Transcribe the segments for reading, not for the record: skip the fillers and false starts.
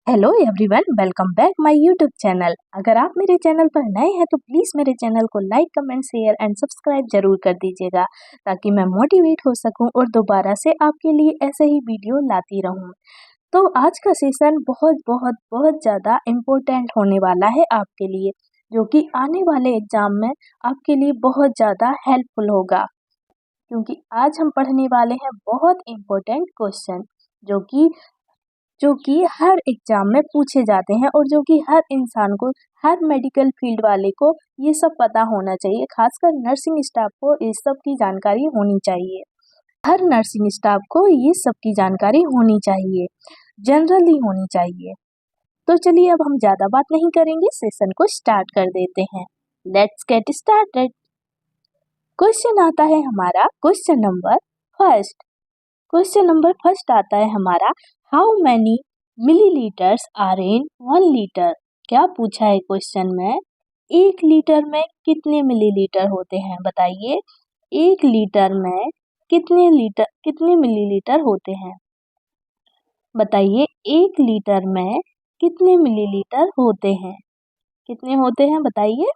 Hello everyone, welcome back my YouTube channel. अगर आप मेरे चैनल पर नए हैं तो प्लीज़ मेरे चैनल को like, comment, share and subscribe जरूर कर दीजिएगा ताकि मैं मोटिवेट हो सकूं और दोबारा से आपके लिए ऐसे ही वीडियो लाती रहूं। तो आज का सेशन बहुत बहुत बहुत ज़्यादा इम्पोर्टेंट होने वाला है आपके लिए, जो कि आने वाले एग्जाम में आपके लिए बहुत ज़्यादा हेल्पफुल होगा, क्योंकि आज हम पढ़ने वाले हैं बहुत इम्पोर्टेंट क्वेश्चन जो कि हर एग्जाम में पूछे जाते हैं और जो कि हर इंसान को, हर मेडिकल फील्ड वाले को ये सब पता होना चाहिए। खासकर नर्सिंग स्टाफ को इस सब की जानकारी होनी चाहिए। हर नर्सिंग स्टाफ को ये सब की जानकारी होनी चाहिए, जनरली होनी चाहिए। तो चलिए अब हम ज़्यादा बात नहीं करेंगे, सेशन को स्टार्ट कर देते हैं। Let's get started. क्वेश्चन आता है हमारा question number first. Question number first आता है हमारा, how many millilitres are in 1 litre. क्या पूछा है क्वेश्चन में, 1 लीटर में कितने मिलीलीटर होते हैं बताइए। 1 लीटर में कितने मिलीलीटर होते हैं बताइए। 1 लीटर में कितने मिलीलीटर होते हैं, कितने होते हैं बताइए।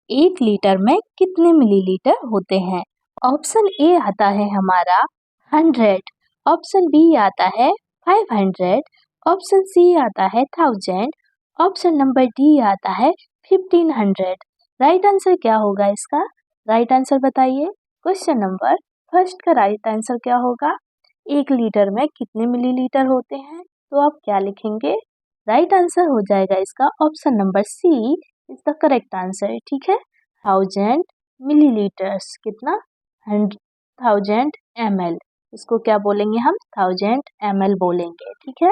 1 लीटर में कितने मिलीलीटर होते हैं। ऑप्शन ए आता है हमारा 100, ऑप्शन बी आता है 500, ऑप्शन सी आता है 1000, ऑप्शन नंबर डी आता है 1500। राइट आंसर क्या होगा इसका, राइट आंसर बताइए। क्वेश्चन नंबर फर्स्ट का राइट आंसर क्या होगा, 1 लीटर में कितने मिलीलीटर होते हैं, तो आप क्या लिखेंगे। राइट आंसर हो जाएगा इसका option number C is the correct answer. ठीक है, 1000 मिलीलीटर्स, कितना 1000 ml, इसको क्या बोलेंगे हम, 1000 ml बोलेंगे। ठीक है,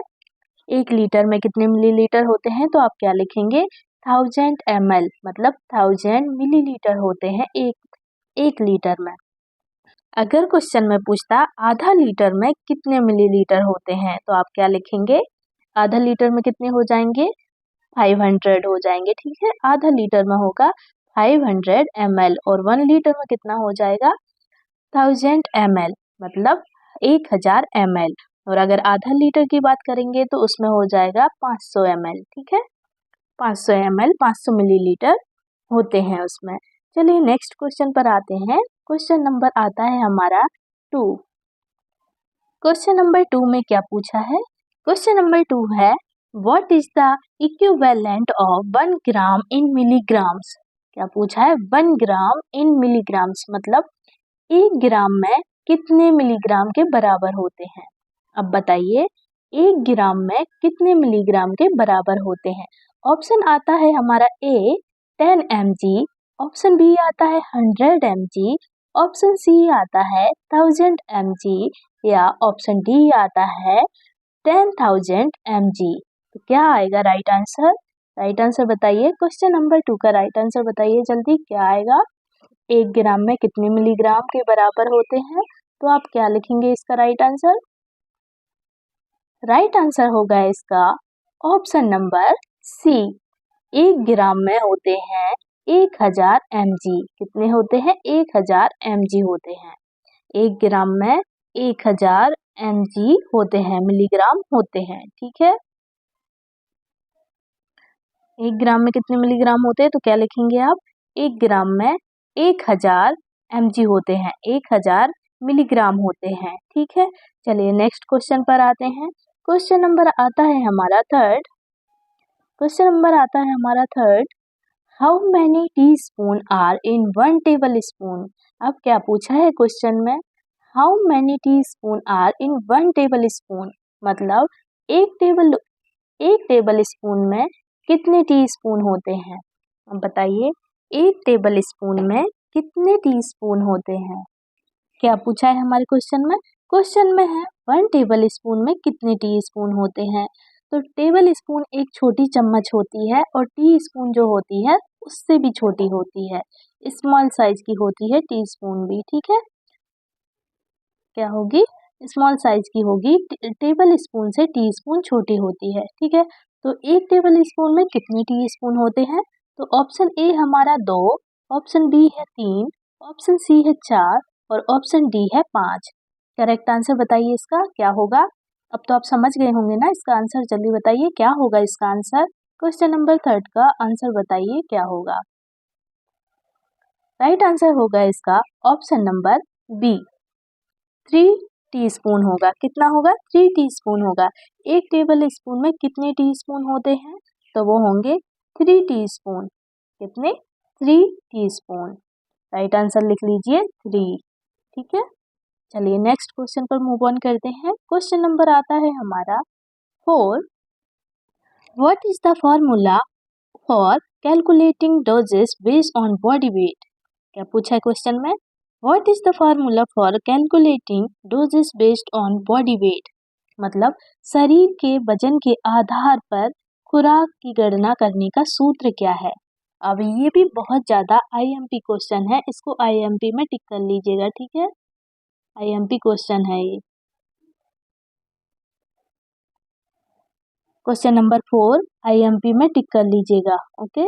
1 लीटर में कितने मिलीलीटर होते हैं, तो आप क्या लिखेंगे 1000 ml, मतलब 1000 मिलीलीटर होते हैं एक लीटर में। अगर क्वेश्चन में पूछता आधा लीटर में कितने मिलीलीटर होते हैं, तो आप क्या लिखेंगे, आधा लीटर में कितने हो जाएंगे, 500 हो जाएंगे। ठीक है, आधा लीटर में होगा 500 ml और 1 लीटर में कितना हो जाएगा 1000 ml, मतलब 1000 ml। और अगर आधा लीटर की बात करेंगे तो उसमें हो जाएगा 500 ml। ठीक है, 500 ml 500 मिलीलीटर होते हैं उसमें। चलिए नेक्स्ट क्वेश्चन पर आते हैं। क्वेश्चन नंबर आता है हमारा 2। क्वेश्चन नंबर 2 में क्या पूछा है, क्वेश्चन नंबर 2 है, what is the equivalent of 1 gram in milligrams. क्या पूछा है, 1 ग्राम इन मिलीग्राम्स, मतलब 1 ग्राम में कितने मिलीग्राम के बराबर होते हैं। अब बताइए 1 ग्राम में कितने मिलीग्राम के बराबर होते हैं। ऑप्शन आता है हमारा ए 10 mg, ऑप्शन बी आता है 100 mg, ऑप्शन सी आता है 1000 mg या ऑप्शन डी आता है 10,000 mg। तो क्या आएगा राइट आंसर, राइट आंसर बताइए। क्वेश्चन नंबर 2 का राइट आंसर बताइए जल्दी, क्या आएगा। 1 ग्राम में कितने मिलीग्राम के बराबर होते हैं, तो आप क्या लिखेंगे इसका राइट आंसर। राइट आंसर होगा इसका ऑप्शन नंबर सी, 1 ग्राम में होते हैं 1000 mg। कितने होते हैं, 1000 mg होते हैं। 1 ग्राम में 1000 mg होते हैं, मिलीग्राम होते हैं। ठीक है, 1 ग्राम में कितने मिलीग्राम होते हैं, तो क्या लिखेंगे आप, 1 ग्राम में 1000 mg होते हैं, 1000 मिलीग्राम होते हैं। ठीक है, चलिए नेक्स्ट क्वेश्चन पर आते हैं। क्वेश्चन नंबर आता है हमारा थर्ड। क्वेश्चन नंबर आता है हमारा third, how many teaspoon are in 1 table spoon. अब क्या पूछा है क्वेश्चन में, how many teaspoon are in 1 table spoon, मतलब एक टेबल स्पून में कितने टी स्पून होते हैं। अब बताइए 1 टेबल स्पून में कितने टी स्पून होते हैं। क्या पूछा है हमारे क्वेश्चन में, क्वेश्चन में है 1 टेबल स्पून में कितने टी स्पून होते हैं। तो टेबल स्पून एक छोटी चम्मच होती है और टी स्पून जो होती है उससे भी छोटी होती है, स्मॉल साइज की होती है टी स्पून भी। ठीक है, क्या होगी, स्मॉल साइज की होगी, टेबल स्पून से टी स्पून छोटी होती है। ठीक है, तो 1 टेबल स्पून में कितने टी स्पून होते हैं, तो ऑप्शन ए हमारा 2, ऑप्शन बी है 3, ऑप्शन सी है 4 और ऑप्शन डी है 5। करेक्ट आंसर बताइए इसका क्या होगा। अब तो आप समझ गए होंगे ना इसका आंसर, जल्दी बताइए क्या होगा इसका आंसर। क्वेश्चन नंबर 3 का आंसर बताइए क्या होगा। राइट आंसर होगा इसका ऑप्शन नंबर बी, 3 टीस्पून होगा। कितना होगा? 3 टीस्पून होगा। एक टेबल स्पून में कितने टीस्पून होते हैं? तो वो होंगे 3 टीस्पून। कितने? 3 टीस्पून। राइट आंसर लिख लीजिए 3। ठीक है, चलिए नेक्स्ट क्वेश्चन पर मूव ऑन करते हैं। क्वेश्चन नंबर आता है हमारा 4। What is the formula for calculating doses based on body weight? क्या पूछा है क्वेश्चन में? What is the formula for calculating doses based on body weight? मतलब शरीर के वजन के आधार पर खुराक की गणना करने का सूत्र क्या है? अब ये भी बहुत ज़्यादा आईएमपी क्वेश्चन है, इसको आईएमपी में टिक कर लीजिएगा। ठीक है, आईएमपी क्वेश्चन है ये। क्वेश्चन नंबर 4 आईएमपी में टिक कर लीजिएगा। ओके,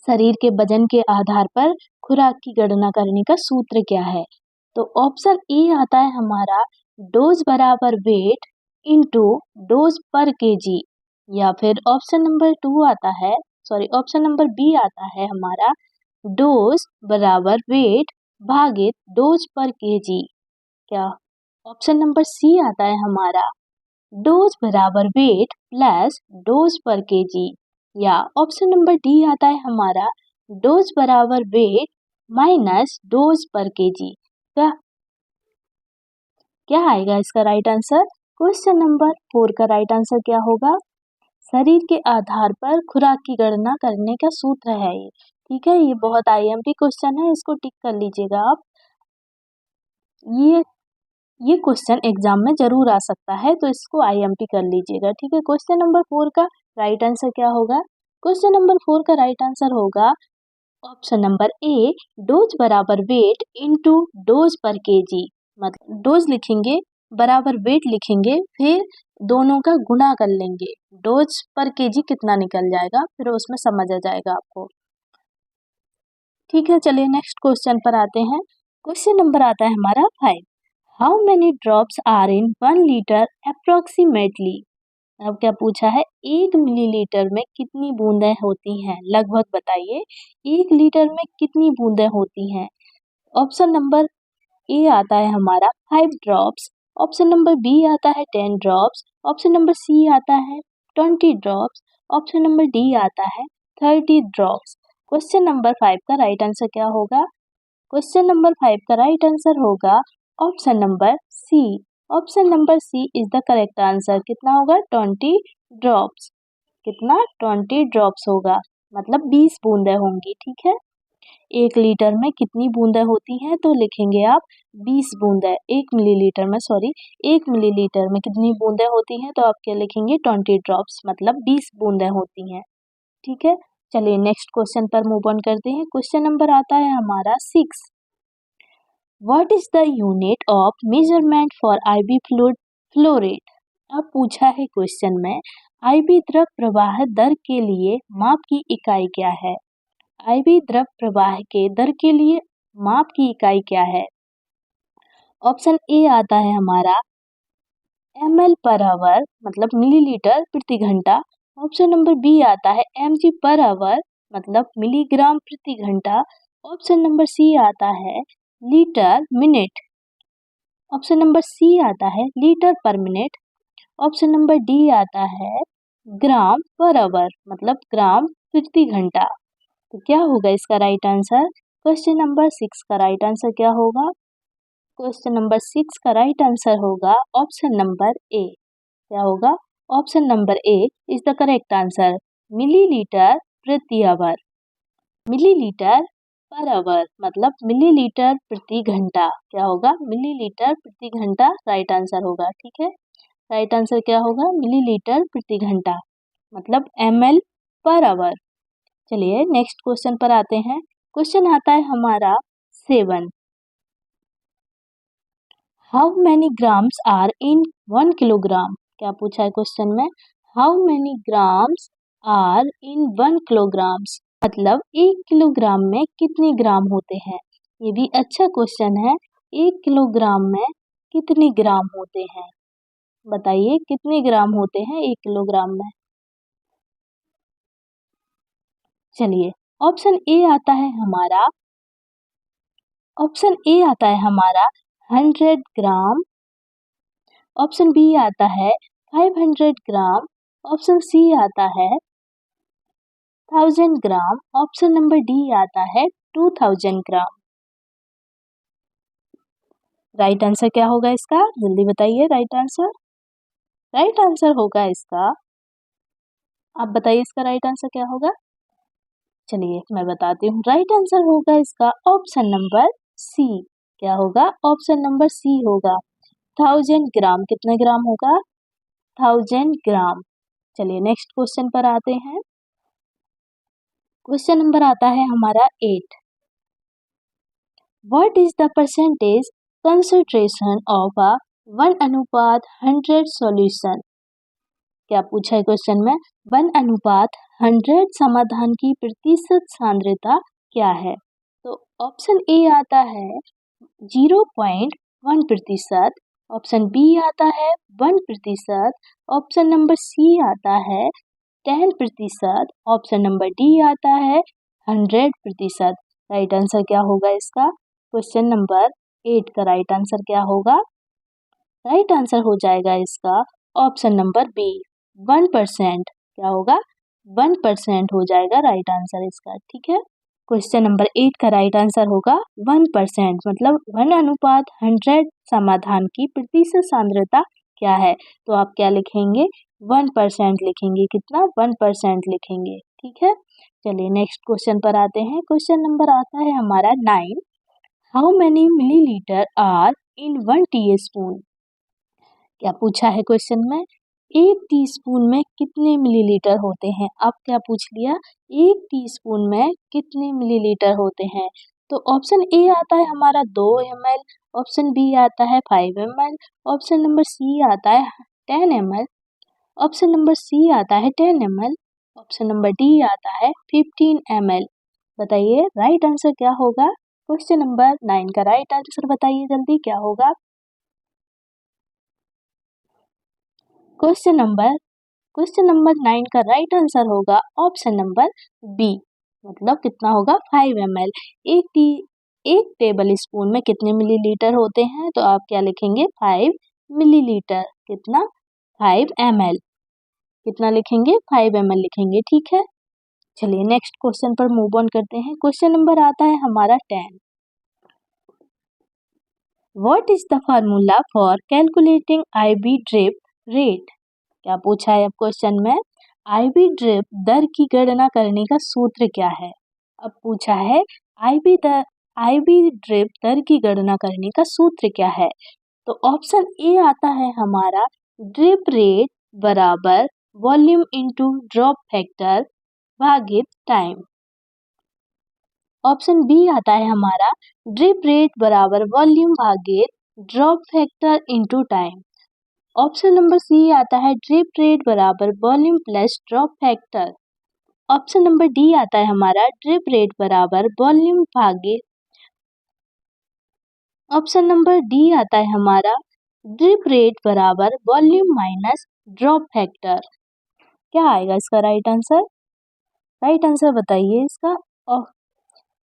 शरीर के वजन के आधार पर खुराक की गणना करने का सूत्र क्या है? तो ऑप्शन ए आता है हमारा डोज बराबर वेट इनटू डोज पर केजी, या फिर ऑप्शन नंबर 2 आता है, ऑप्शन नंबर बी आता है हमारा डोज बराबर वेट भागित डोज पर केजी। क्या ऑप्शन नंबर सी आता है हमारा डोज बराबर वेट प्लस डोज पर केजी, या ऑप्शन नंबर डी आता है हमारा डोज बराबर वेट माइनस डोज पर केजी। क्या क्या आएगा इसका राइट आंसर? क्वेश्चन नंबर 4 का राइट आंसर क्या होगा? शरीर के आधार पर खुराक की गणना करने का सूत्र है ये। ठीक है, ये बहुत आईएमपी क्वेश्चन है, इसको टिक कर लीजिएगा आप। ये क्वेश्चन एग्जाम में जरूर आ सकता है, तो इसको आईएमपी कर लीजिएगा। ठीक है, क्वेश्चन नंबर 4 का राइट आंसर क्या होगा? क्वेश्चन नंबर 4 का राइट आंसर होगा ऑप्शन नंबर ए डोज बराबर वेट इनटू डोज पर केजी। मतलब डोज लिखेंगे, बराबर वेट लिखेंगे, फिर दोनों का गुणा कर लेंगे, डोज पर केजी कितना निकल जाएगा फिर उसमें समझ आ जाएगा आपको। ठीक है, चलिए नेक्स्ट क्वेश्चन पर आते हैं। क्वेश्चन नंबर आता है हमारा 5। How many drops are in 1 litre approximately? अब क्या पूछा है? 1 मिलीलीटर में कितनी बूंदें होती हैं? लगभग बताइए 1 लीटर में कितनी बूंदें होती हैं? ऑप्शन नंबर ए आता है हमारा 5 ड्रॉप्स, ऑप्शन नंबर बी आता है 10 ड्रॉप्स, ऑप्शन नंबर सी आता है 20 ड्रॉप्स, ऑप्शन नंबर डी आता है 30 ड्रॉप्स। क्वेश्चन नंबर 5 का राइट आंसर क्या होगा? क्वेश्चन नंबर 5 का राइट आंसर होगा option number C. Option number C is the correct answer. कितना होगा? 20 ड्रॉप्स। कितना? 20 ड्रॉप्स होगा, मतलब 20 बूंदें होंगी। ठीक है, 1 लीटर में कितनी बूंदें होती हैं? तो लिखेंगे आप 20 बूंदें। 1 मिलीलीटर में 1 मिलीलीटर में कितनी बूंदें होती हैं? तो आप क्या लिखेंगे? 20 ड्रॉप्स, मतलब 20 बूंदें होती हैं। ठीक है, चलिए नेक्स्ट क्वेश्चन पर मूव ऑन करते हैं। क्वेश्चन नंबर आता है हमारा 6। What is the unit of measurement for IV fluid flow rate? अब पूछा है क्वेश्चन में आईवी द्रव प्रवाह दर के लिए माप की इकाई क्या है? आईवी द्रव प्रवाह के दर के लिए माप की इकाई क्या है? ऑप्शन ए आता है हमारा ml पर आवर, मतलब मिलीलीटर प्रति घंटा। ऑप्शन नंबर बी आता है mg पर आवर, मतलब मिलीग्राम प्रति घंटा। ऑप्शन नंबर सी आता है litre minute. Option number C आता है लीटर पर मिनट। ऑप्शन नंबर डी आता है ग्राम पर आवर, मतलब ग्राम प्रति घंटा। तो क्या होगा इसका राइट आंसर? क्वेश्चन नंबर 6 का राइट आंसर क्या होगा? क्वेश्चन नंबर 6 का राइट आंसर होगा ऑप्शन नंबर ए। क्या होगा? Option number A is the correct answer, millilitre प्रति आवर। मिलीलीटर पर आवर, मतलब मिलीलीटर प्रति घंटा। क्या होगा? मिलीलीटर प्रति घंटा राइट आंसर होगा। ठीक है, राइट आंसर क्या होगा? मिलीलीटर प्रति घंटा, मतलब ml पर आवर। चलिए नेक्स्ट क्वेश्चन पर आते हैं। क्वेश्चन आता है हमारा 7। How many grams are in 1 kilogram? क्या पूछा है क्वेश्चन में? How many grams are in 1 kilograms, मतलब 1 किलोग्राम में कितने ग्राम होते हैं? ये भी अच्छा क्वेश्चन है। 1 किलोग्राम में कितने ग्राम होते हैं? बताइए कितने ग्राम होते हैं 1 किलोग्राम में? चलिए ऑप्शन ए आता है हमारा 100 ग्राम, ऑप्शन बी आता है 500 ग्राम, ऑप्शन सी आता है 1000 ग्राम, ऑप्शन नंबर डी आता है 2000 ग्राम। राइट आंसर क्या होगा इसका? जल्दी बताइए राइट आंसर। राइट आंसर होगा इसका, आप बताइए इसका राइट आंसर क्या होगा? चलिए मैं बताती हूँ। राइट आंसर होगा इसका ऑप्शन नंबर सी। क्या होगा? ऑप्शन नंबर सी होगा 1000 ग्राम। कितने ग्राम होगा? 1000 ग्राम। चलिए नेक्स्ट क्वेश्चन पर आते हैं। क्वेश्चन नंबर आता है हमारा 8। What is the percentage concentration of a 1:100 solution? क्या पूछा है क्वेश्चन में? 1:100 समाधान की प्रतिशत सांद्रता क्या है? तो ऑप्शन ए आता है 0.1%, ऑप्शन बी आता है 1%, ऑप्शन नंबर सी आता है 10%, ऑप्शन नंबर डी आता है 100%। राइट आंसर क्या होगा इसका? क्वेश्चन नंबर 8 का राइट आंसर क्या होगा? राइट आंसर हो जाएगा इसका ऑप्शन नंबर बी 1%। क्या होगा? 1% हो जाएगा राइट आंसर इसका। ठीक है, क्वेश्चन नंबर 8 का राइट आंसर होगा 1%, मतलब 1:100 समाधान की प्रतिशत सांद्रता क्या है? तो आप क्या लिखेंगे? 1% लिखेंगे। कितना? 1% लिखेंगे। ठीक है, चलिए नेक्स्ट क्वेश्चन पर आते हैं। क्वेश्चन नंबर आता है हमारा 9। How many millilitre are in 1 teaspoon? क्या पूछा है क्वेश्चन में? 1 टीस्पून में कितने मिलीलीटर होते हैं? अब क्या पूछ लिया? 1 टीस्पून में कितने मिलीलीटर होते हैं? तो ऑप्शन ए आता है हमारा 2 ml, ऑप्शन बी आता है 5 ml, ऑप्शन नंबर सी आता है 10 ml, ऑप्शन नंबर सी आता है 10 ml, ऑप्शन नंबर डी आता है 15 ml। बताइए राइट आंसर क्या होगा? क्वेश्चन नंबर 9 का राइट आंसर बताइए जल्दी, क्या होगा? क्वेश्चन नंबर 9 का राइट आंसर होगा ऑप्शन नंबर बी, मतलब कितना होगा? 5 ml। एक टेबल स्पून में कितने मिलीलीटर होते हैं? तो आप क्या लिखेंगे? 5 मिलीलीटर। कितना? 5 ml। कितना लिखेंगे? 5 ml लिखेंगे। ठीक है, चलिए नेक्स्ट क्वेश्चन पर मूव ऑन करते हैं। क्वेश्चन नंबर आता है हमारा 10। What is the formula for calculating IV drip rate? क्या पूछा है अब क्वेश्चन में? आईवी ड्रिप दर की गणना करने का सूत्र क्या है? अब पूछा है आईवी ड्रिप दर की गणना करने का सूत्र क्या है? तो ऑप्शन ए आता है हमारा ड्रिप रेट बराबर वॉल्यूम इनटू ड्रॉप फैक्टर भागित टाइम। ऑप्शन बी आता है हमारा ड्रिप रेट बराबर वॉल्यूम भागित drop factor into time. Option number C आता है ड्रिप रेट बराबर volume plus drop factor. Option number D आता है हमारा ड्रिप रेट बराबर वॉल्यूम भागित, ऑप्शन नंबर डी आता है हमारा ड्रिप रेट बराबर वॉल्यूम माइनस ड्रॉप फैक्टर। क्या आएगा इसका राइट आंसर? राइट आंसर बताइए इसका।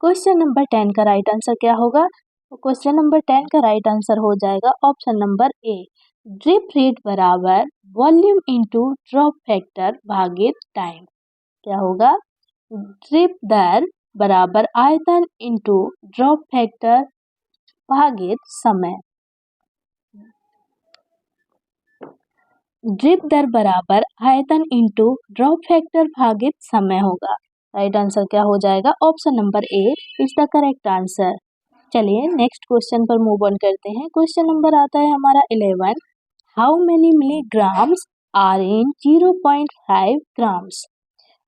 क्वेश्चन नंबर 10 का राइट आंसर क्या होगा? तो क्वेश्चन नंबर 10 का राइट आंसर हो जाएगा ऑप्शन नंबर ए, ड्रिप रेट बराबर वॉल्यूम इनटू ड्रॉप फैक्टर भागित टाइम। क्या होगा? ड्रिप दर बराबर आयतन इनटू ड्रॉप फैक्टर भागित समय। ड्रिप दर बराबर आयतन इनटू ड्रॉप फैक्टर भागित समय होगा। राइट आंसर क्या हो जाएगा? Option number A is the correct answer. चलिए नेक्स्ट क्वेश्चन पर मूव ऑन करते हैं। क्वेश्चन नंबर आता है हमारा 11। How many milligrams are in 0.5 grams?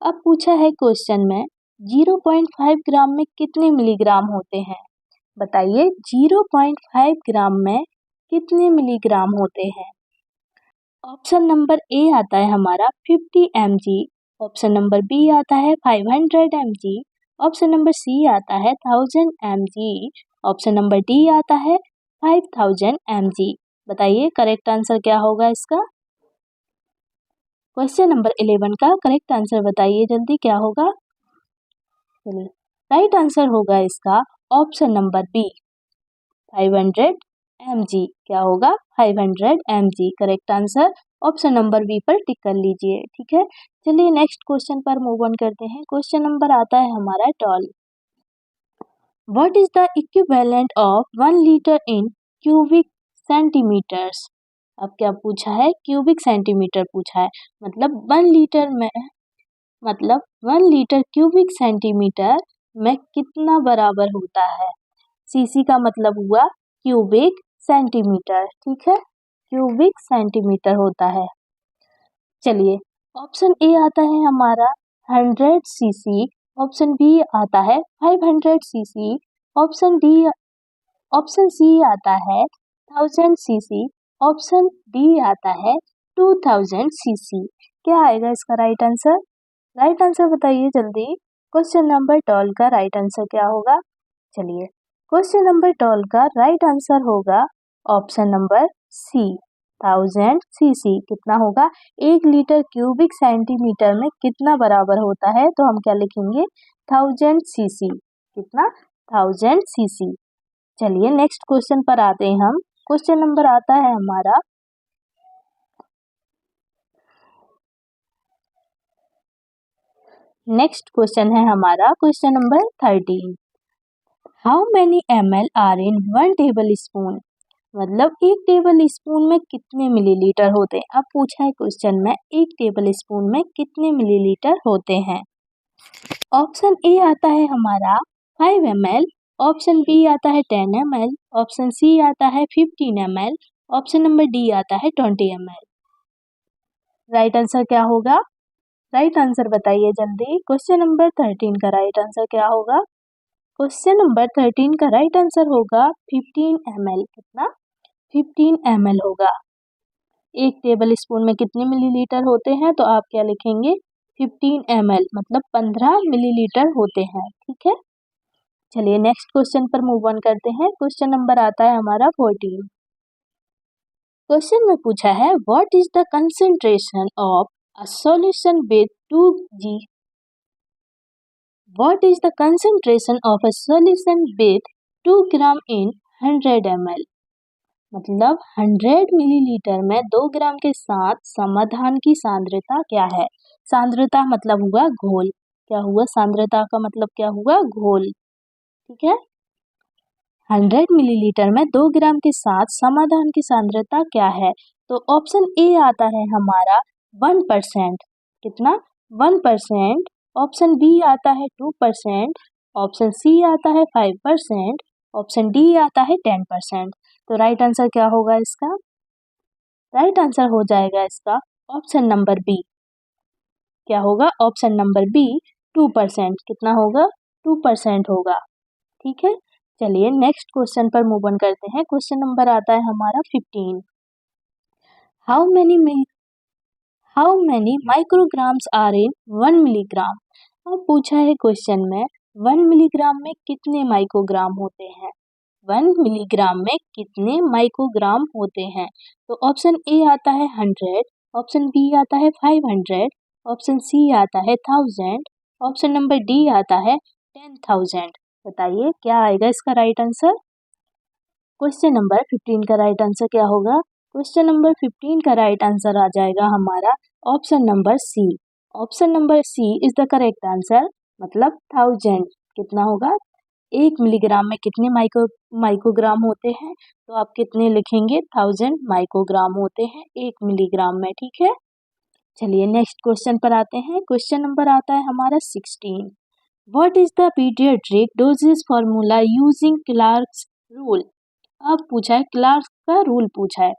अब पूछा है क्वेश्चन में 0.5 ग्राम में कितने मिलीग्राम होते हैं? बताइए 0.5 ग्राम में कितने मिलीग्राम होते हैं? ऑप्शन नंबर ए आता है हमारा 50 mg, ऑप्शन नंबर बी आता है 500 mg, ऑप्शन नंबर सी आता है 1000 mg, ऑप्शन नंबर डी आता है 5000 mg। बताइए करेक्ट आंसर क्या होगा इसका। क्वेश्चन नंबर 11 का करेक्ट आंसर बताइए जल्दी क्या होगा। चलिए राइट आंसर होगा इसका ऑप्शन नंबर बी 500 mg। क्या होगा 500 mg correct answer. Option number B पर टिक कर लीजिए, ठीक है। चलिए नेक्स्ट क्वेश्चन पर मूव ऑन करते हैं। क्वेश्चन नंबर आता है हमारा 12। What is the equivalent of 1 litre in cubic centimetres. अब क्या पूछा है, क्यूबिक सेंटीमीटर पूछा है, मतलब 1 लीटर में, मतलब 1 लीटर क्यूबिक सेंटीमीटर में कितना बराबर होता है। सीसी का मतलब हुआ क्यूबिक सेंटीमीटर, ठीक है, क्यूबिक सेंटीमीटर होता है। चलिए ऑप्शन ए आता है हमारा 100 सीसी, ऑप्शन बी आता है 500 सीसी, ऑप्शन सी आता है 1000 सीसी, ऑप्शन डी आता है 2000 सीसी। क्या आएगा इसका राइट आंसर। राइट आंसर बताइए जल्दी। क्वेश्चन नंबर 12 का राइट आंसर क्या होगा। चलिए क्वेश्चन नंबर 12 का राइट आंसर होगा ऑप्शन नंबर सी 1000 सीसी। कितना होगा, 1 लीटर क्यूबिक सेंटीमीटर में कितना बराबर होता है, तो हम क्या लिखेंगे 1000 सीसी। कितना 1000 सीसी। चलिए नेक्स्ट क्वेश्चन पर आते हैं हम। क्वेश्चन नंबर आता है हमारा नेक्स्ट क्वेश्चन है हमारा question number 13। How many ml are in 1 table spoon. मतलब 1 टेबल स्पून में कितने मिलीलीटर होते हैं। अब पूछा है क्वेश्चन में 1 टेबल स्पून में कितने मिलीलीटर होते हैं। ऑप्शन ए आता है हमारा 5 ml, ऑप्शन बी आता है 10 ml, ऑप्शन सी आता है 15 ml, ऑप्शन नंबर डी आता है 20 ml। राइट आंसर क्या होगा, राइट आंसर बताइए जल्दी। क्वेश्चन नंबर 13 का राइट आंसर क्या होगा। क्वेश्चन नंबर 13 का राइट आंसर होगा 15 ml। कितना 15 ml होगा। 1 टेबल स्पून में कितने मिलीलीटर होते हैं, तो आप क्या लिखेंगे 15 ml, मतलब 15 मिलीलीटर होते हैं, ठीक है। चलिए नेक्स्ट क्वेश्चन पर मूव ऑन करते हैं। क्वेश्चन नंबर आता है हमारा 14। क्वेश्चन में पूछा है what is the concentration of a solution with 2g। What is the concentration of a solution with 2 gram in 100 ml। मतलब 100 मिलीलीटर में 2 ग्राम के साथ समाधान की सांद्रता क्या है। सांद्रता मतलब हुआ घोल। क्या हुआ, सांद्रता का मतलब क्या हुआ, घोल, ठीक है। 100 मिलीलीटर में 2 ग्राम के साथ समाधान की सांद्रता क्या है, तो ऑप्शन ए आता है हमारा 1%। कितना 1%, ऑप्शन बी आता है 2%, ऑप्शन सी आता है 5%, ऑप्शन डी आता है 10%। तो राइट आंसर क्या होगा इसका। राइट आंसर हो जाएगा इसका ऑप्शन नंबर बी। क्या होगा, ऑप्शन नंबर बी 2%। कितना होगा 2% होगा, ठीक है। चलिए नेक्स्ट क्वेश्चन पर मूव ऑन करते हैं। क्वेश्चन नंबर आता है हमारा 15। How many micrograms are in 1 milligram. अब पूछा है क्वेश्चन में 1 मिलीग्राम में कितने माइक्रोग्राम होते हैं। 1 मिलीग्राम में कितने माइक्रोग्राम होते हैं, तो ऑप्शन ए आता है 100, ऑप्शन बी आता है 500, ऑप्शन सी आता है 1000, ऑप्शन नंबर डी आता है 10,000। बताइए क्या आएगा इसका राइट आंसर। क्वेश्चन नंबर 15 का राइट आंसर क्या होगा। क्वेश्चन नंबर 15 का राइट आंसर आ जाएगा हमारा option number C. Option number C is the correct answer, मतलब 1000। कितना होगा, 1 मिलीग्राम में कितने माइक्रोग्राम होते हैं, तो आप कितने लिखेंगे 1000 माइक्रोग्राम होते हैं 1 मिलीग्राम में, ठीक है। चलिए नेक्स्ट क्वेश्चन पर आते हैं। क्वेश्चन नंबर आता है हमारा 16। What is the paediatric dosages formula using Clark's rule. अब पूछा है क्लार्क्स का रूल पूछा है।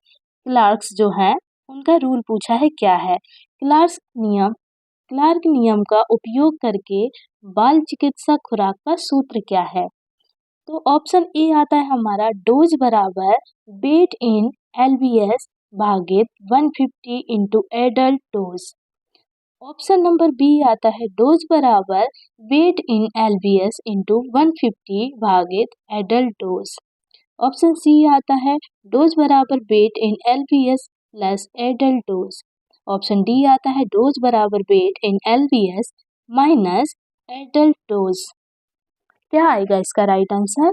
क्लार्क्स जो है उनका रूल पूछा है क्या है। क्लार्क नियम का उपयोग करके बाल चिकित्सा खुराक का सूत्र क्या है, तो ऑप्शन ए आता है हमारा डोज बराबर वेट इन LBS भागित 150 into adult dose. Option number B आता है डोज बराबर वेट इन LBS इंटू 150 भागित एडल्ट डोज। ऑप्शन सी आता है डोज बराबर वेट इन LBS less adult dose. Option D आता है डोज बराबर वेट इन LBS माइनस एडल्ट डोज। क्या आएगा इसका राइट आंसर?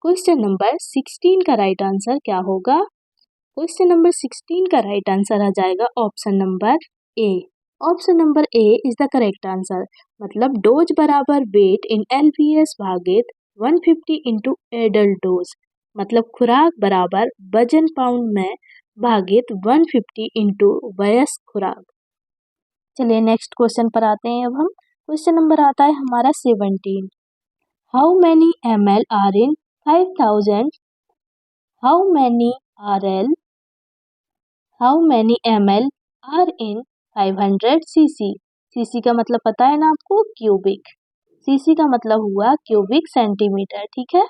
क्वेश्चन नंबर 16 का राइट आंसर क्या होगा? क्वेश्चन नंबर 16 का राइट आंसर आ जाएगा option number A. Option number A is the correct answer. मतलब डोज बराबर वेट इन LBS भागित 150 इंटू एडल्ट डोज। मतलब खुराक बराबर वजन पाउंड में भागित 150 इंटू वयस्क खुराक। चलिए नेक्स्ट क्वेश्चन पर आते हैं अब हम। क्वेश्चन नंबर आता है हमारा 17। How many ml are in 5000? How many ml are in 500 cc? cc का मतलब पता है ना आपको? क्यूबिक। cc का मतलब हुआ क्यूबिक सेंटीमीटर, ठीक है?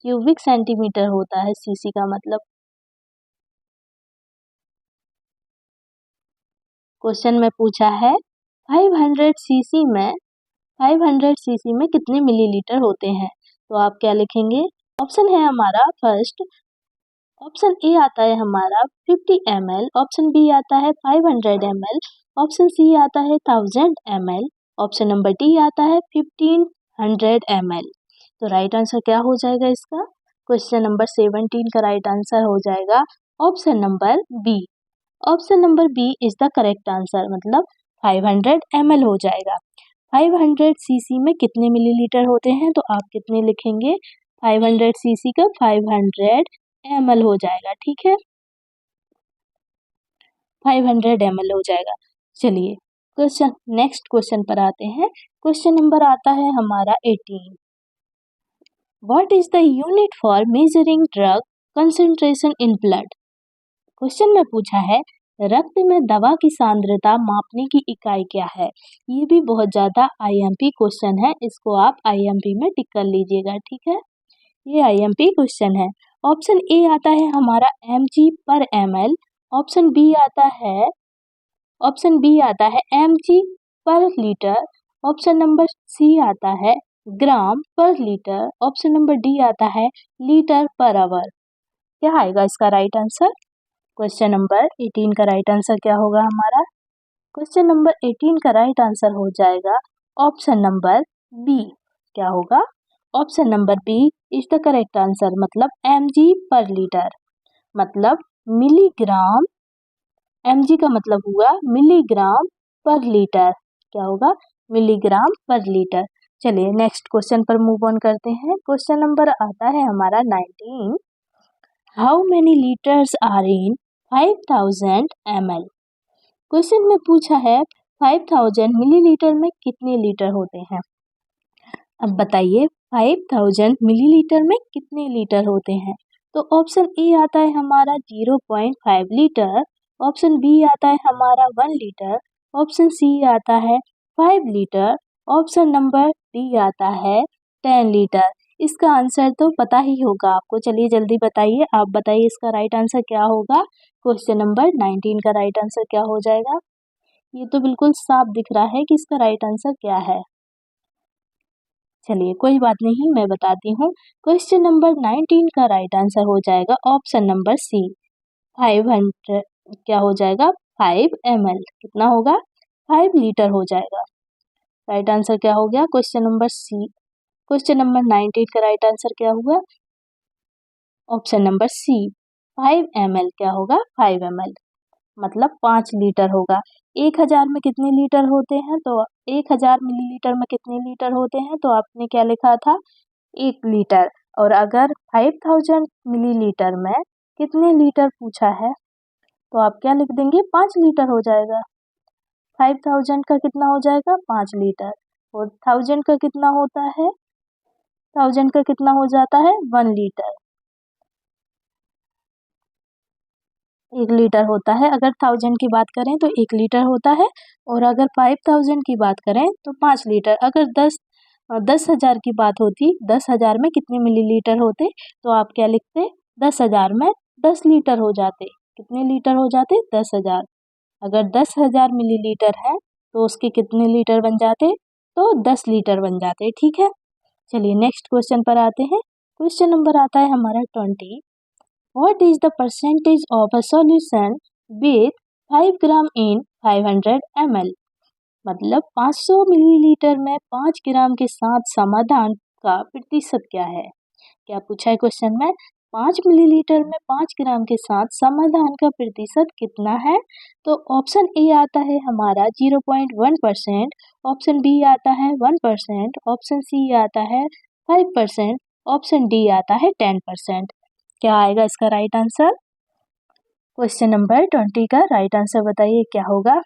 क्यूबिक सेंटीमीटर होता है cc का मतलब। क्वेश्चन में पूछा है 500 cc में कितने मिलीलीटर होते हैं? तो आप क्या लिखेंगे? ऑप्शन है हमारा फर्स्ट, ऑप्शन ए आता है हमारा 50 ml, ऑप्शन बी आता है 500 ml, ऑप्शन सी आता है 1000 ml, ऑप्शन नंबर डी आता है 1500 ml। तो राइट आंसर क्या हो जाएगा इसका? क्वेश्चन नंबर 17 का राइट आंसर हो जाएगा option number B. Option number B is the correct answer. मतलब 500 ml हो जाएगा। 500 cc में कितने मिलीलीटर होते हैं? तो आप कितने लिखेंगे? 500 cc का 500 ml हो जाएगा, ठीक है? 500 ml हो जाएगा। चलिए क्वेश्चन नेक्स्ट क्वेश्चन पर आते हैं। क्वेश्चन नंबर आता है हमारा 18। What is the unit for measuring drug concentration in blood? Question में पूछा है रक्त में दवा की सांद्रता मापने की इकाई क्या है? ये भी बहुत ज्यादा IMP क्वेश्चन है, इसको आप IMP में टिक कर लीजिएगा, ठीक है? ये IMP क्वेश्चन है। ऑप्शन ए आता है हमारा mg/ml, ऑप्शन बी आता है mg per litre, option number C आता है ग्राम पर लीटर, ऑप्शन नंबर डी आता है लीटर पर आवर। क्या आएगा इसका राइट आंसर? क्वेश्चन नंबर 18 का राइट आंसर क्या होगा हमारा? क्वेश्चन नंबर 18 का राइट आंसर हो जाएगा ऑप्शन नंबर बी। क्या होगा? Option number B is the correct answer. मतलब mg पर लीटर, मतलब मिलीग्राम। mg का मतलब हुआ मिलीग्राम पर लीटर। क्या होगा? Milligram per litre. चलिए नेक्स्ट क्वेश्चन पर मूव ऑन करते हैं। क्वेश्चन नंबर आता है हमारा 19। How many litres are in 5000 ml? Question में पूछा है 5000 मिलीलीटर में कितने लीटर होते हैं? अब बताइए 5000 मिलीलीटर में कितने लीटर होते हैं? तो ऑप्शन ए आता है हमारा 0.5 लीटर, ऑप्शन बी आता है हमारा 1 लीटर, ऑप्शन सी आता है 5 लीटर, ऑप्शन नंबर डी आता है 10 लीटर। इसका आंसर तो पता ही होगा आपको। चलिए जल्दी बताइए, आप बताइए इसका राइट आंसर क्या होगा? क्वेश्चन नंबर 19 का राइट आंसर क्या हो जाएगा? ये तो बिल्कुल साफ दिख रहा है कि इसका राइट आंसर क्या है। चलिए कोई बात नहीं, मैं बताती हूँ। क्वेश्चन नंबर 19 का राइट आंसर हो जाएगा ऑप्शन नंबर सी 500। क्या हो जाएगा? 5 ml। कितना होगा? 5 लीटर हो जाएगा। राइट आंसर क्या हो गया? Question number C. Question number 19 का राइट आंसर क्या हुआ? Option number C 5 ml। क्या होगा? 5 ml मतलब 5 लीटर होगा। 1000 में कितने लीटर होते हैं? तो 1000 मिलीलीटर में कितने लीटर होते हैं? तो आपने क्या लिखा था? 1 लीटर। और अगर 5000 मिलीलीटर में कितने लीटर पूछा है तो आप क्या लिख देंगे? 5 लीटर हो जाएगा। 5000 का कितना हो जाएगा? 5 लीटर। और 1000 का कितना होता है? 1000 का कितना हो जाता है? 1 लीटर। 1 लीटर होता है। अगर 1000 की बात करें तो 1 लीटर होता है, और अगर 5000 की बात करें तो 5 लीटर। अगर 10,000 की बात होती, 10,000 में कितने मिलीलीटर होते, तो आप क्या लिखते? 10,000 में 10 लीटर हो जाते। कितने लीटर हो जाते? 10,000। अगर 10,000 मिलीलीटर है तो उसके कितने लीटर बन जाते? तो 10 लीटर बन जाते, ठीक है? चलिए नेक्स्ट क्वेश्चन पर आते हैं। क्वेश्चन नंबर आता है हमारा 20। What is the percentage of a solution with 5 gram in 500 ml? मतलब 500 मिलीलीटर में 5 ग्राम के साथ समाधान का प्रतिशत क्या है? क्या पूछा है क्वेश्चन में? 5 मिलीलीटर में 5 ग्राम के साथ समाधान का प्रतिशत कितना है? तो ऑप्शन ए आता है हमारा 0.1%, ऑप्शन बी आता है 1%, ऑप्शन सी आता है 5%, ऑप्शन डी आता है 10%। क्या आएगा इसका राइट आंसर? क्वेश्चन नंबर 20 का राइट आंसर बताइए क्या होगा?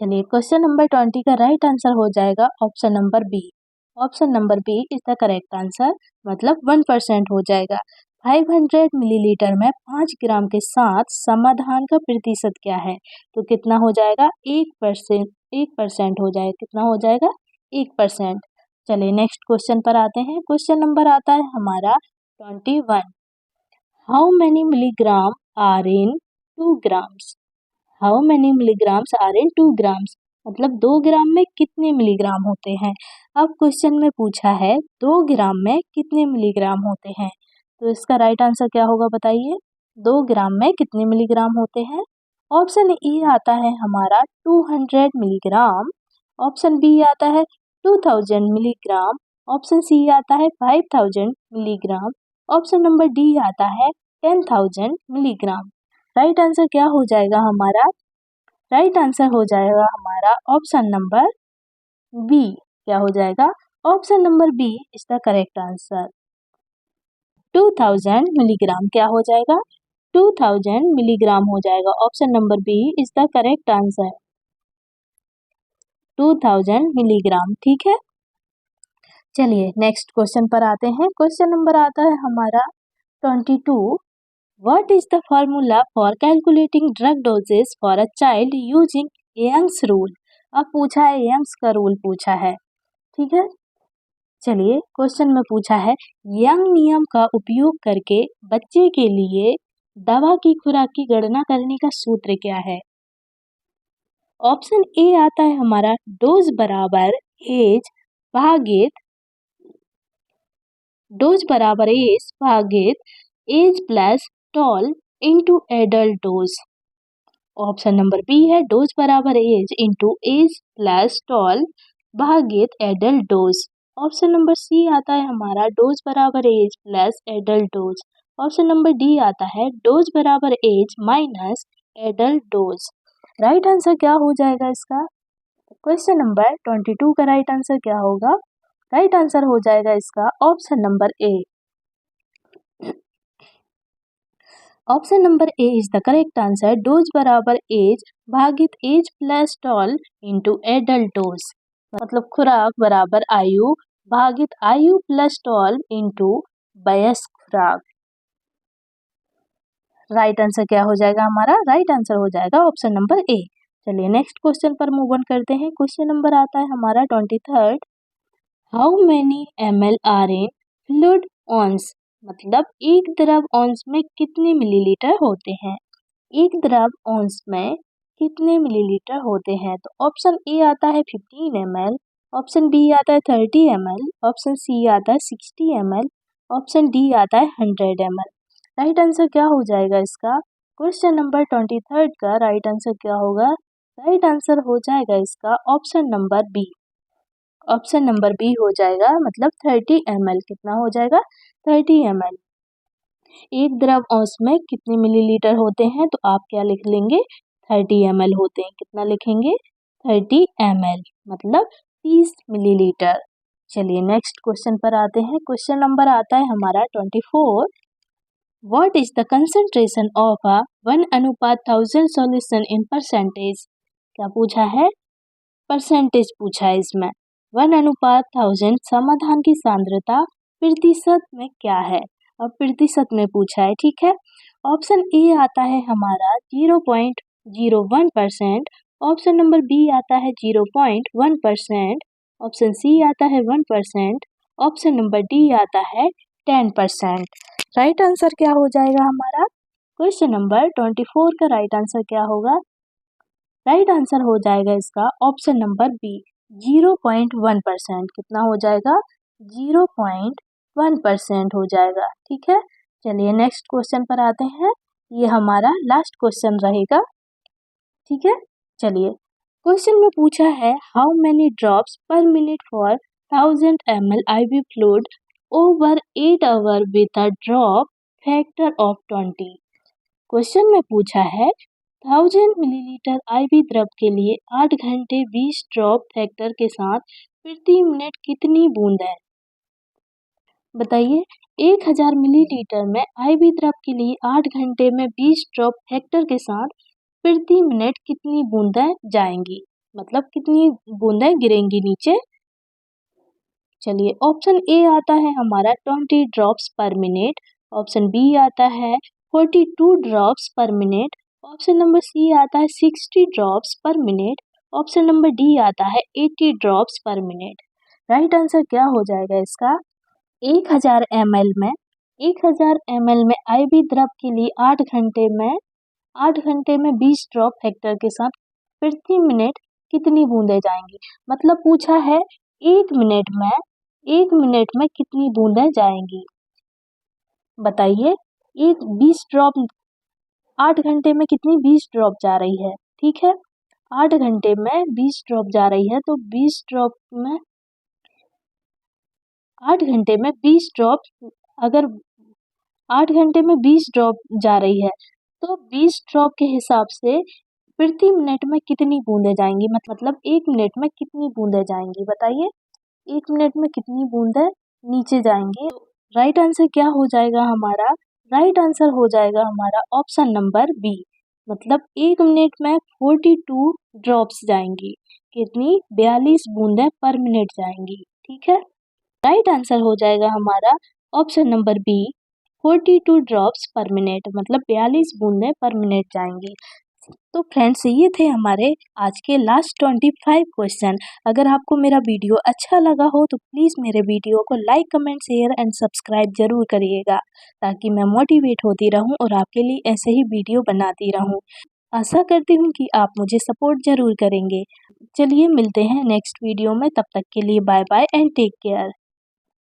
चलिए, क्वेश्चन नंबर 20 का राइट आंसर हो जाएगा option number B. Option number B is the correct answer, मतलब 1% हो जाएगा। 500 मिलीलीटर में 5 ग्राम के साथ समाधान का प्रतिशत क्या है? तो कितना हो जाएगा? 1% हो जाएगा। कितना हो जाएगा? 1%। चलिए नेक्स्ट क्वेश्चन पर आते हैं। क्वेश्चन नंबर आता है हमारा 21। How many milligram are in 2 grams? How many milligrams are in 2 grams? मतलब 2 ग्राम में कितने मिलीग्राम होते हैं? अब क्वेश्चन में पूछा है 2 ग्राम में कितने मिलीग्राम होते हैं, तो इसका राइट आंसर क्या होगा बताइए? 2 ग्राम में कितने मिलीग्राम होते हैं? ऑप्शन ए आता है हमारा 200 मिलीग्राम, ऑप्शन बी आता है 2000 मिलीग्राम, ऑप्शन सी आता है 5000 मिलीग्राम, ऑप्शन नंबर डी आता है 10,000 मिलीग्राम। राइट आंसर क्या हो जाएगा हमारा? राइट आंसर हो जाएगा हमारा ऑप्शन नंबर बी। क्या हो जाएगा? Option number B is the correct answer. 2000 milligram क्या हो जाएगा? 2000 मिलीग्राम हो जाएगा। Option number B is the correct answer. 2000 milligram, ठीक है। चलिए नेक्स्ट क्वेश्चन पर आते हैं। क्वेश्चन नंबर आता है हमारा 22। What is the formula for calculating drug doses for a child using Young's rule? अब पूछा है यंग्स का रूल पूछा है, ठीक है। चलिए क्वेश्चन में पूछा है यंग नियम का उपयोग करके बच्चे के लिए दवा की खुराक की गणना करने का सूत्र क्या है? ऑप्शन ए आता है हमारा डोज बराबर एज भागित age plus twelve into adult dose. Option number B है डोज बराबर age into age plus twelve भागित adult dose. Option number C आता है हमारा डोज बराबर age plus adult dose. Option number D आता है डोज बराबर age minus adult dose. Right answer क्या हो जाएगा इसका? क्वेश्चन नंबर 22 का राइट आंसर क्या होगा? राइट आंसर हो जाएगा इसका option number A. Option number A is the correct answer. Dose बराबर एज भागित age plus twelve into adult dose, मतलब खुराक बराबर आयु भागित आयु प्लस टॉल इंटू वयस्क खुराक। राइट आंसर क्या हो जाएगा हमारा? राइट आंसर हो जाएगा ऑप्शन नंबर ए। चलिए नेक्स्ट क्वेश्चन पर मूव ऑन करते हैं। क्वेश्चन नंबर आता है हमारा 23। How many ml are in fluid ounce? मतलब एक द्रव औंस में कितने मिलीलीटर होते हैं? एक द्रव औंस में कितने मिलीलीटर होते हैं? तो ऑप्शन ए आता है 15 ml, ऑप्शन बी आता है 30 ml, ऑप्शन सी आता है 60 ml, ऑप्शन डी आता है 100 ml। राइट आंसर क्या हो जाएगा इसका? क्वेश्चन नंबर 23 का राइट आंसर क्या होगा? राइट आंसर हो जाएगा इसका option number B. Option number B हो जाएगा, मतलब 30 ml। कितना हो जाएगा? 30 ml। एक द्रव औंस में कितने मिलीलीटर होते हैं? तो आप क्या लिख लेंगे? 30 ml होते हैं। कितना लिखेंगे? 30 ml, मतलब 30 मिलीलीटर। चलिए नेक्स्ट क्वेश्चन पर आते हैं। क्वेश्चन नंबर आता है हमारा 24। What is the concentration of a 1:1000 solution in percentage? क्या पूछा है? परसेंटेज पूछा है इसमें। 1:1000 समाधान की सांद्रता प्रतिशत में क्या है? और प्रतिशत में पूछा है, ठीक है। ऑप्शन ए आता है हमारा 0.01%, ऑप्शन नंबर बी आता है 0.1%, ऑप्शन सी आता है 1%, ऑप्शन नंबर डी आता है 10%। राइट आंसर क्या हो जाएगा हमारा? क्वेश्चन नंबर 24 का राइट आंसर क्या होगा? राइट आंसर हो जाएगा इसका ऑप्शन नंबर बी 0.1%। कितना हो जाएगा? 0.1%। 1% हो जाएगा। ठीक है, चलिए नेक्स्ट क्वेश्चन पर आते हैं। ये हमारा लास्ट क्वेश्चन रहेगा। ठीक है, चलिए क्वेश्चन में पूछा है how many drops per minute for 1000 ml IV fluid over 8 hour with a drop factor of 20। Question में पूछा है 1000 मिलीलीटर IV द्रव के लिए 8 घंटे 20 ड्रॉप फैक्टर के साथ प्रति मिनट कितनी बूंद है। बताइए 1000 मिलीलीटर में IV द्रव के लिए 8 घंटे में 20 ड्रॉप फैक्टर के साथ प्रति मिनट कितनी बूंदें जाएंगी, मतलब कितनी बूंदें गिरेंगी नीचे। चलिए ऑप्शन ए आता है हमारा 20 drops per minute, option B आता है 42 drops per minute, option number C आता है 60 drops per minute, option number D आता है 80 drops per minute. Right answer क्या हो जाएगा इसका? 1000 ml में IV द्रव के लिए 8 घंटे में 20 ड्रॉप फैक्टर के साथ प्रति मिनट कितनी बूंदें जाएंगी। मतलब पूछा है 1 मिनट में कितनी बूंदें जाएंगी। बताइए 20 ड्रॉप 8 घंटे में कितनी 20 ड्रॉप जा रही है। ठीक है, 8 घंटे में 20 ड्रॉप जा रही है, तो 20 ड्रॉप में 8 घंटे में 20 ड्रॉप, अगर 8 घंटे में 20 ड्रॉप जा रही है तो 20 ड्रॉप के हिसाब से प्रति मिनट में कितनी बूंदें जाएंगी। मतलब 1 मिनट में कितनी बूंदें जाएंगी। बताइए 1 मिनट में कितनी बूंदें नीचे जाएंगी। राइट आंसर क्या हो जाएगा हमारा? राइट आंसर हो जाएगा हमारा ऑप्शन नंबर बी, मतलब 1 मिनट में 42 ड्रॉप्स जाएंगी। कितनी? 42 बूंदें पर मिनट जाएंगी। ठीक है, राइट आंसर हो जाएगा हमारा option number B, 42 drops per minute, मतलब 42 बूंदें पर मिनट जाएंगी। तो फ्रेंड्स ये थे हमारे आज के लास्ट 25 क्वेश्चन। अगर आपको मेरा वीडियो अच्छा लगा हो तो प्लीज़ मेरे वीडियो को like, comment, share and subscribe जरूर करिएगा, ताकि मैं मोटिवेट होती रहूं और आपके लिए ऐसे ही वीडियो बनाती रहूं। आशा करती हूं कि आप मुझे सपोर्ट जरूर करेंगे। चलिए मिलते हैं नेक्स्ट वीडियो में, तब तक के लिए bye bye and take care.